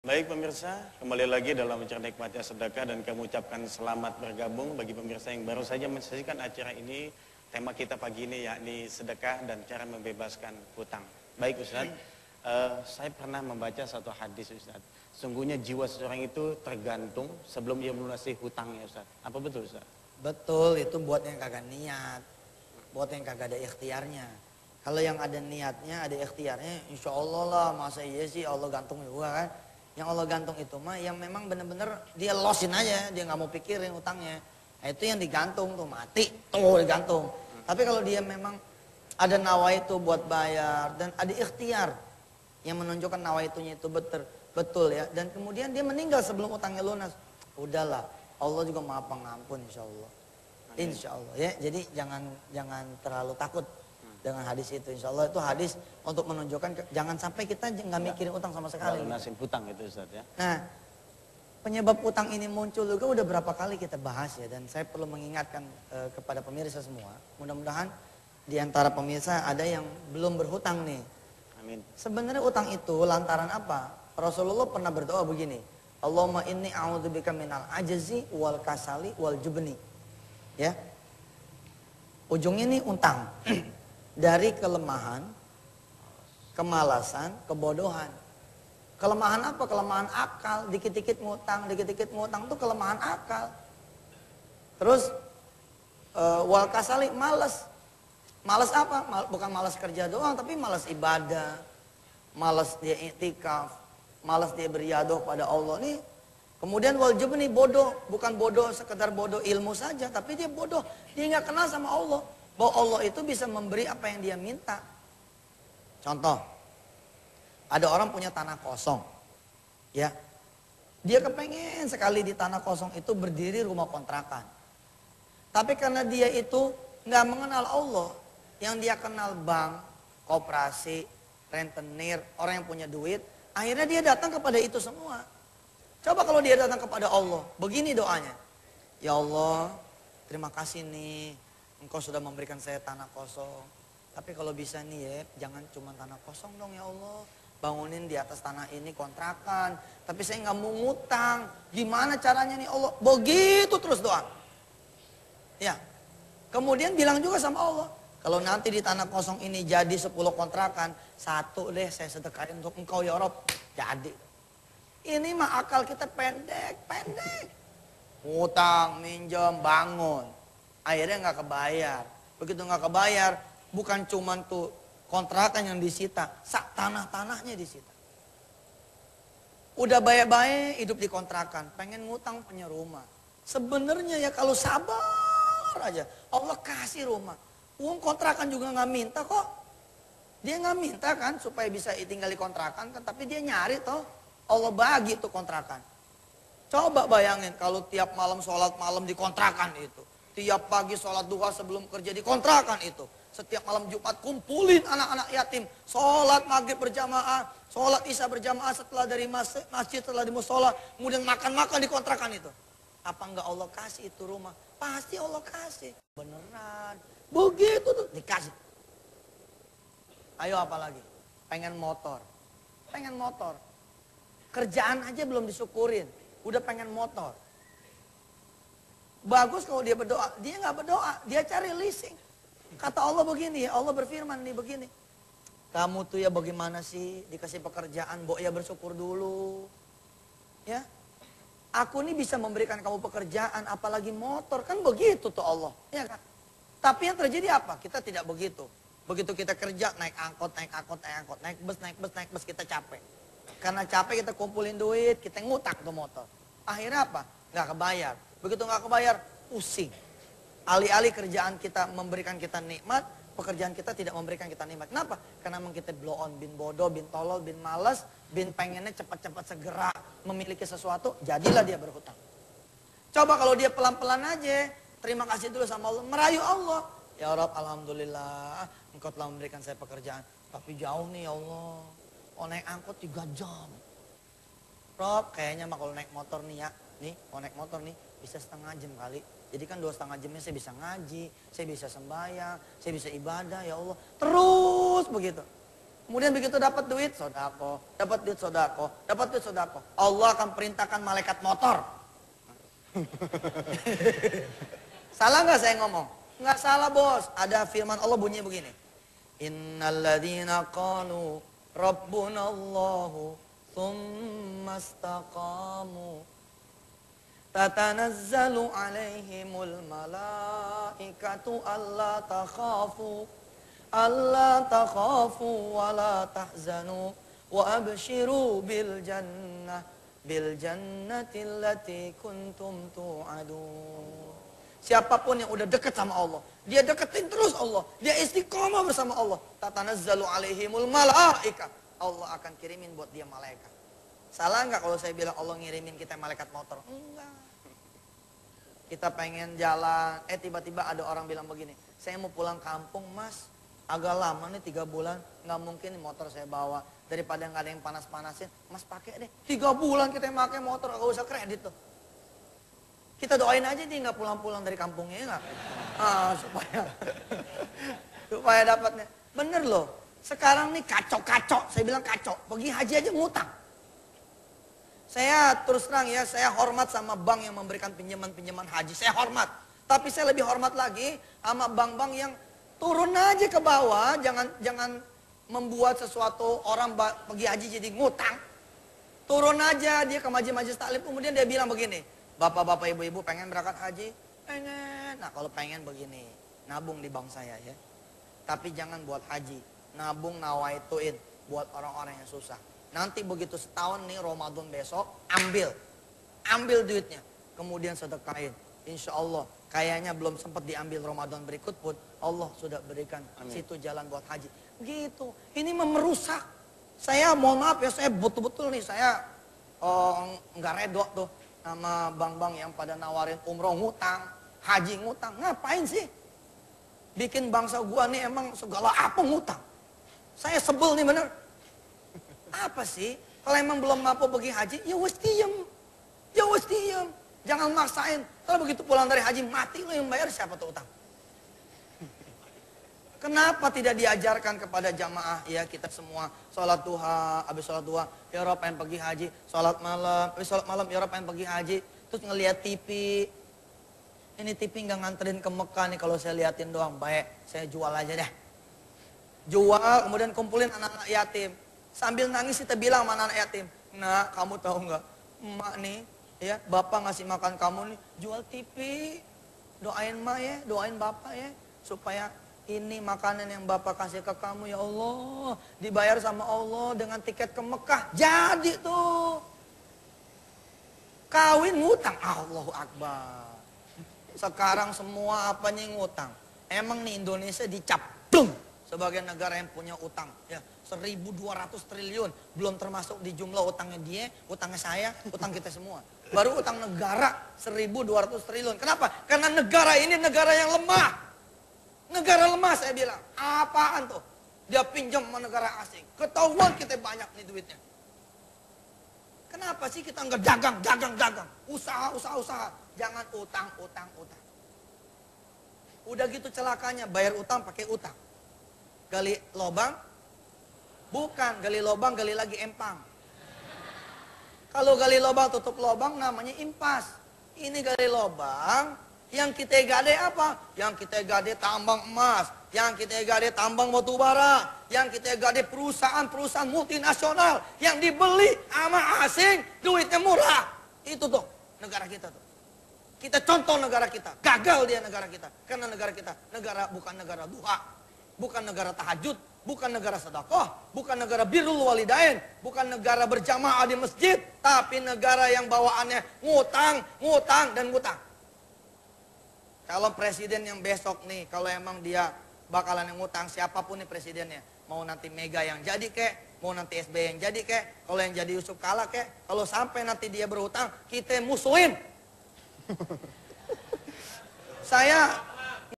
Baik pemirsa, kembali lagi dalam acara Nikmatnya Sedekah dan kami ucapkan selamat bergabung bagi pemirsa yang baru saja menyaksikan acara ini. Tema kita pagi ini yakni sedekah dan cara membebaskan hutang. Baik Ustaz, saya pernah membaca satu hadis Ustaz. Sungguhnya jiwa seseorang itu tergantung sebelum dia melunasi hutangnya Ustaz. Apa betul Ustaz? Betul, itu buat yang kagak niat, buat yang kagak ada ikhtiarnya. Kalau yang ada niatnya, ada ikhtiarnya, insya Allah lah, masa iya sih Allah gantung juga kan. Yang Allah gantung itu mah yang memang bener-bener dia losin aja, dia nggak mau pikirin utangnya. Nah, itu yang digantung tuh, mati tuh digantung. Tapi kalau dia memang ada nawaitu buat bayar dan ada ikhtiar yang menunjukkan nawaitunya itu betul ya. Dan kemudian dia meninggal sebelum utangnya lunas, udahlah, Allah juga maha pengampun insya Allah. Insya Allah ya. Jadi jangan terlalu takut dengan hadis itu. Insya Allah itu hadis untuk menunjukkan jangan sampai kita nggak mikirin utang sama sekali. Lunasin hutang itu Ustaz ya. Nah, penyebab utang ini muncul juga udah berapa kali kita bahas ya. Dan saya perlu mengingatkan kepada pemirsa semua. Mudah-mudahan di antara pemirsa ada yang belum berhutang nih. Amin. Sebenarnya utang itu lantaran apa? Rasulullah pernah berdoa begini. Allahumma inni a'udzubika minal ajzi wal kasali wal jubni. Ya. Ujungnya ini utang. Dari kelemahan, kemalasan, kebodohan. Kelemahan apa? Kelemahan akal. Dikit-dikit ngutang, dikit-dikit ngutang itu kelemahan akal. Terus wal kasali, malas. Malas apa? Bukan malas kerja doang, tapi malas ibadah. Malas dia iktikaf, malas dia beriadah pada Allah nih. Kemudian wal jubni, bodoh. Bukan bodoh sekedar bodoh ilmu saja, tapi dia bodoh. Dia nggak kenal sama Allah. Bahwa Allah itu bisa memberi apa yang dia minta. Contoh, ada orang punya tanah kosong, ya, dia kepengen sekali di tanah kosong itu berdiri rumah kontrakan. Tapi karena dia itu nggak mengenal Allah, yang dia kenal bank, koperasi, rentenir, orang yang punya duit, akhirnya dia datang kepada itu semua. Coba kalau dia datang kepada Allah, begini doanya, ya Allah, terima kasih nih. Engkau sudah memberikan saya tanah kosong. Tapi kalau bisa nih ya, jangan cuma tanah kosong dong ya Allah. Bangunin di atas tanah ini kontrakan. Tapi saya nggak mau ngutang. Gimana caranya nih Allah? Begitu terus doa. Ya. Kemudian bilang juga sama Allah. Kalau nanti di tanah kosong ini jadi 10 kontrakan. 1 deh saya sedekahin untuk engkau ya Rob. Jadi. Ini mah akal kita pendek. Ngutang, minjem, bangun. Akhirnya nggak kebayar. Begitu nggak kebayar, bukan cuman tuh kontrakan yang disita, tanah-tanahnya disita. Udah baik-baik hidup di kontrakan, pengen ngutang punya rumah. Sebenarnya ya kalau sabar aja, Allah kasih rumah. Uang kontrakan juga nggak minta kok. Dia nggak minta kan supaya bisa tinggal di kontrakan kan, tapi dia nyari toh. Allah bagi tuh kontrakan. Coba bayangin kalau tiap malam sholat malam di kontrakan itu. Tiap pagi sholat duha sebelum kerja di kontrakan itu. Setiap malam Jumat kumpulin anak-anak yatim. Sholat maghrib berjamaah. Sholat isya berjamaah setelah dari masjid, setelah di musola. Kemudian makan-makan di kontrakan itu. Apa enggak Allah kasih itu rumah? Pasti Allah kasih. Beneran. Begitu tuh dikasih. Ayo apa lagi? Pengen motor. Pengen motor. Kerjaan aja belum disyukurin. Udah pengen motor. Bagus kalau dia berdoa. Dia nggak berdoa, dia cari leasing. Kata Allah begini, Allah berfirman nih begini. Kamu tuh ya bagaimana sih dikasih pekerjaan, ya bersyukur dulu. Ya. Aku nih bisa memberikan kamu pekerjaan, apalagi motor. Kan begitu tuh Allah. Ya kan? Tapi yang terjadi apa? Kita tidak begitu. Begitu kita kerja, naik angkot, naik bus, kita capek. Karena capek kita kumpulin duit, kita ngutang tuh motor. Akhirnya apa? Nggak kebayar. Begitu nggak kebayar, pusing. Alih-alih kerjaan kita memberikan kita nikmat, pekerjaan kita tidak memberikan kita nikmat. Kenapa? Karena memang kita blow on, bin bodoh, bin tolol, bin malas, bin pengennya cepat-cepat segera memiliki sesuatu, jadilah dia berhutang. Coba kalau dia pelan-pelan aja, terima kasih dulu sama Allah, merayu Allah. Ya Rabb, alhamdulillah, engkau telah memberikan saya pekerjaan. Tapi jauh nih ya Allah, oh naik angkot 3 jam. Rob, kayaknya mah kalau naik motor nih ya, nih, mau naik motor nih, bisa 1/2 jam kali. Jadi kan 2,5 jamnya saya bisa ngaji, saya bisa sembahyang, saya bisa ibadah ya Allah. Terus begitu. Kemudian begitu dapat duit, sodako. Dapat duit, sodako. Dapat duit, sodako. Allah akan perintahkan malaikat motor. Salah nggak saya ngomong? Nggak salah bos. Ada firman Allah bunyi begini. Innalladzina qalu rabbunallahu thumma istaqamu tatanazzalu alaihimul malaikatu alla takhafu wa la tahzanu wa abshiru bil jannati allati kuntum tu'adun. Siapapun yang udah dekat sama Allah, dia deketin terus Allah, dia istiqomah bersama Allah, tatanazzalu alaihimul malaika, Allah akan kirimin buat dia malaikat. Salah nggak kalau saya bilang Allah ngirimin kita malaikat motor? Enggak. Kita pengen jalan, tiba-tiba ada orang bilang begini, saya mau pulang kampung mas, agak lama nih 3 bulan, nggak mungkin motor saya bawa, daripada nggak ada yang panas-panasin, mas pakai deh, 3 bulan kita pakai motor, gak usah kredit tuh. Kita doain aja dia nggak pulang-pulang dari kampungnya nggak, supaya dapatnya. Bener loh, sekarang nih kacau-kacau, saya bilang kacau, pergi haji aja ngutang. Saya terus terang ya, saya hormat sama bank yang memberikan pinjaman-pinjaman haji, saya hormat. Tapi saya lebih hormat lagi sama bank-bank yang turun aja ke bawah, jangan membuat sesuatu orang pergi haji jadi ngutang. Turun aja dia ke majelis taklim, kemudian dia bilang begini, bapak-bapak, ibu-ibu pengen berangkat haji? Pengen. Nah kalau pengen begini, nabung di bank saya ya. Tapi jangan buat haji, nabung nawaituin buat orang-orang yang susah. Nanti begitu setahun nih Ramadan besok, ambil duitnya. Kemudian sedekahin. Insya Allah, kayaknya belum sempat diambil Ramadan berikut pun, Allah sudah berikan situ jalan buat haji. Gitu, ini merusak. Saya mohon maaf ya, saya betul-betul nih, saya nggak redo tuh sama bank-bank yang pada nawarin umroh ngutang, haji ngutang. Ngapain sih? Bikin bangsa gua nih emang segala apa ngutang. Saya sebel nih bener. Apa sih? Kalau emang belum mampu pergi haji, ya wes diem. Ya wes diem. Jangan maksain. Kalau begitu pulang dari haji, mati lo yang bayar, siapa tuh utang? Kenapa tidak diajarkan kepada jamaah, ya kita semua sholat duha, habis sholat duha, ya Rob pengen pergi haji, sholat malam, habis sholat malam, ya Rob pengen pergi haji, terus ngeliat TV. Ini TV nggak nganterin ke Mekah nih, kalau saya liatin doang, baik, saya jual aja deh. Jual, kemudian kumpulin anak-anak yatim. Sambil nangis kita bilang sama anak yatim, nah kamu tahu nggak, emak nih, ya bapak ngasih makan kamu nih, jual TV, doain emak ya, doain bapak ya, supaya ini makanan yang bapak kasih ke kamu ya Allah, dibayar sama Allah dengan tiket ke Mekah, jadi tuh, kawin ngutang, Allahu Akbar. Sekarang semua apanya ngutang, emang nih Indonesia dicap, blum, sebagai negara yang punya utang, ya. 1.200 triliun, belum termasuk di jumlah utangnya dia, utangnya saya, utang kita semua. Baru utang negara 1.200 triliun. Kenapa? Karena negara ini negara yang lemah. Negara lemah saya bilang. Apaan tuh? Dia pinjam sama negara asing. Ketahuan kita banyak nih duitnya. Kenapa sih kita nggak dagang? Usaha. Jangan utang. Udah gitu celakanya, bayar utang pakai utang. Gali lobang. Bukan, gali lobang, gali lagi empang. Kalau gali lobang, tutup lobang namanya impas. Ini gali lobang, yang kita gade apa? Yang kita gade tambang emas, yang kita gade tambang batu bara, yang kita gade perusahaan-perusahaan multinasional, yang dibeli sama asing, duitnya murah. Itu tuh, negara kita tuh. Kita contoh negara kita, gagal dia negara kita. Karena negara kita, bukan negara duha, bukan negara tahajud, bukan negara sedekah, bukan negara birrul walidain, bukan negara berjamaah di masjid, tapi negara yang bawaannya ngutang. Kalau presiden yang besok nih, kalau emang dia bakalan yang ngutang, siapapun nih presidennya, mau nanti Mega yang jadi kek, mau nanti SBY yang jadi kek, kalau yang jadi Yusuf Kala kek, kalau sampai nanti dia berhutang, kita musuhin. Saya